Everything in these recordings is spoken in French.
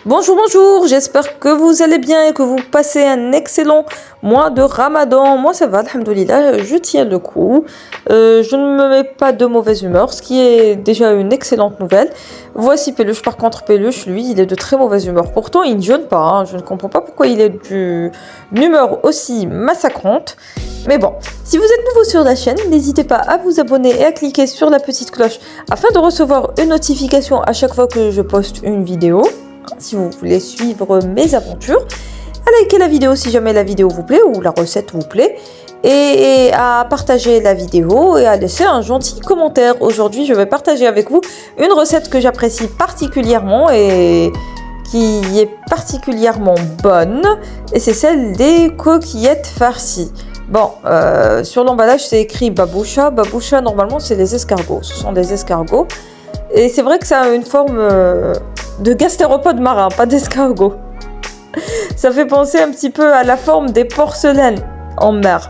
Bonjour, bonjour, j'espère que vous allez bien et que vous passez un excellent mois de Ramadan. Moi ça va, alhamdoulilah, je tiens le coup. Je ne me mets pas de mauvaise humeur, ce qui est déjà une excellente nouvelle. Voici Peluche, par contre Peluche, lui, il est de très mauvaise humeur. Pourtant, il ne jeûne pas, hein. Je ne comprends pas pourquoi il est d'une humeur aussi massacrante. Mais bon, si vous êtes nouveau sur la chaîne, n'hésitez pas à vous abonner et à cliquer sur la petite cloche afin de recevoir une notification à chaque fois que je poste une vidéo. Si vous voulez suivre mes aventures, à liker la vidéo si jamais la vidéo vous plaît ou la recette vous plaît, et à partager la vidéo et à laisser un gentil commentaire. Aujourd'hui, je vais partager avec vous une recette que j'apprécie particulièrement et qui est particulièrement bonne, et c'est celle des coquillettes farcies. Bon, sur l'emballage c'est écrit baboucha. Baboucha, normalement c'est les escargots, ce sont des escargots, et c'est vrai que ça a une forme de gastéropode marin, pas d'escargot. Ça fait penser un petit peu à la forme des porcelaines en mer.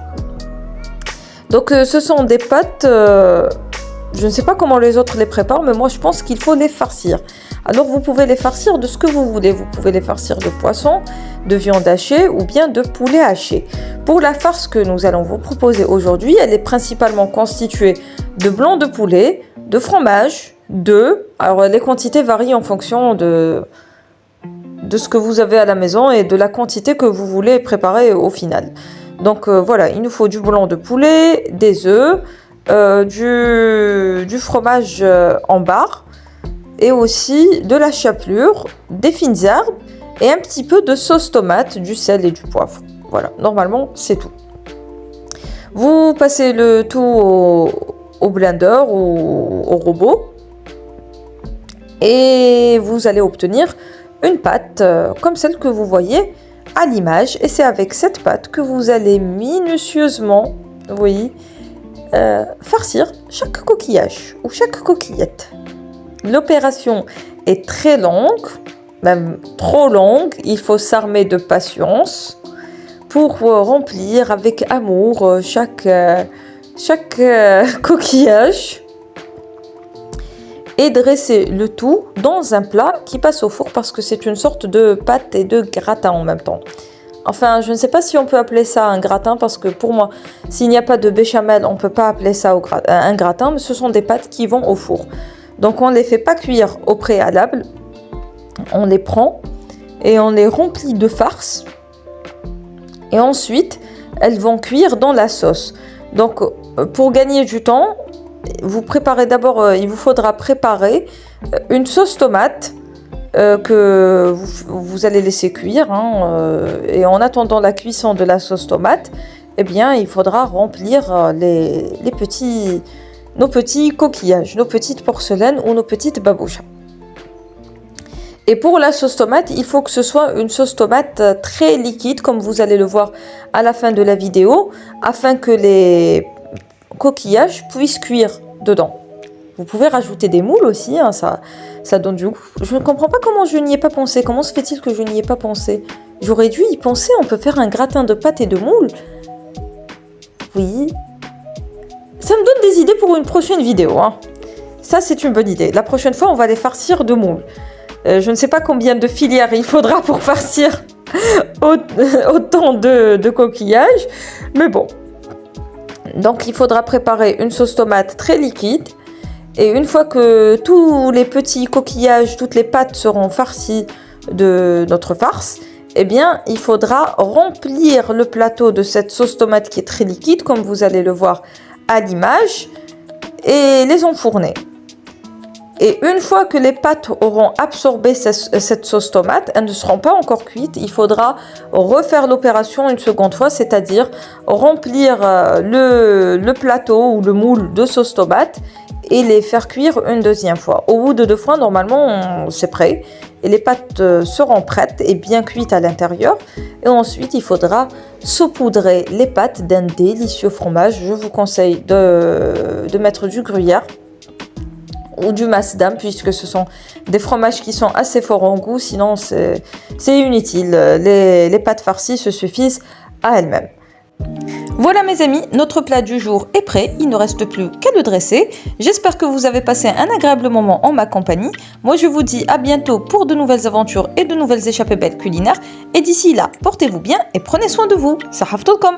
Donc ce sont des pâtes, je ne sais pas comment les autres les préparent, mais moi je pense qu'il faut les farcir. Alors vous pouvez les farcir de ce que vous voulez. Vous pouvez les farcir de poisson, de viande hachée ou bien de poulet haché. Pour la farce que nous allons vous proposer aujourd'hui, elle est principalement constituée de blanc de poulet, de fromage, d'œufs. Alors les quantités varient en fonction de ce que vous avez à la maison et de la quantité que vous voulez préparer au final. Donc voilà, il nous faut du blanc de poulet, des œufs, du fromage en barre, et aussi de la chapelure, des fines herbes et un petit peu de sauce tomate, du sel et du poivre. Voilà, normalement c'est tout. Vous passez le tout au blender ou au robot et vous allez obtenir une pâte comme celle que vous voyez à l'image, et c'est avec cette pâte que vous allez minutieusement, vous voyez, farcir chaque coquillage ou chaque coquillette. L'opération est très longue, même trop longue. Il faut s'armer de patience pour remplir avec amour chaque coquillage et dresser le tout dans un plat qui passe au four, parce que c'est une sorte de pâte et de gratin en même temps. Enfin, je ne sais pas si on peut appeler ça un gratin, parce que pour moi, s'il n'y a pas de béchamel, on ne peut pas appeler ça un gratin, mais ce sont des pâtes qui vont au four. Donc on ne les fait pas cuire au préalable, on les prend et on les remplit de farce, et ensuite elles vont cuire dans la sauce. Donc pour gagner du temps, vous préparez d'abord, il vous faudra préparer une sauce tomate que vous allez laisser cuire, et en attendant la cuisson de la sauce tomate, eh bien il faudra remplir nos petits coquillages, nos petites porcelaines ou nos petites babouchas. Et pour la sauce tomate, il faut que ce soit une sauce tomate très liquide, comme vous allez le voir à la fin de la vidéo, afin que les coquillages puissent cuire dedans. Vous pouvez rajouter des moules aussi, ça donne du goût. Je ne comprends pas comment je n'y ai pas pensé. Comment se fait-il que je n'y ai pas pensé? J'aurais dû y penser, on peut faire un gratin de pâtes et de moules. Oui. Ça me donne des idées pour une prochaine vidéo. Ça, c'est une bonne idée. La prochaine fois, on va les farcir de moules. Je ne sais pas combien de filières il faudra pour farcir autant de coquillages. Mais bon. Donc, il faudra préparer une sauce tomate très liquide. Et une fois que tous les petits coquillages, toutes les pâtes seront farcies de notre farce, eh bien, il faudra remplir le plateau de cette sauce tomate qui est très liquide, comme vous allez le voir à l'image, et les enfourner. Et une fois que les pâtes auront absorbé cette sauce tomate, elles ne seront pas encore cuites, il faudra refaire l'opération une seconde fois, c'est-à-dire remplir le plateau ou le moule de sauce tomate et les faire cuire une deuxième fois. Au bout de 2 fois, normalement, c'est prêt. Et les pâtes seront prêtes et bien cuites à l'intérieur. Et ensuite, il faudra saupoudrer les pâtes d'un délicieux fromage. Je vous conseille de mettre du gruyère ou du masdam, puisque ce sont des fromages qui sont assez forts en goût. Sinon, c'est inutile. Les pâtes farcies se suffisent à elles-mêmes. Voilà mes amis, notre plat du jour est prêt, il ne reste plus qu'à le dresser. J'espère que vous avez passé un agréable moment en ma compagnie. Moi je vous dis à bientôt pour de nouvelles aventures et de nouvelles échappées belles culinaires. Et d'ici là, portez-vous bien et prenez soin de vous. Sahaftoulkom.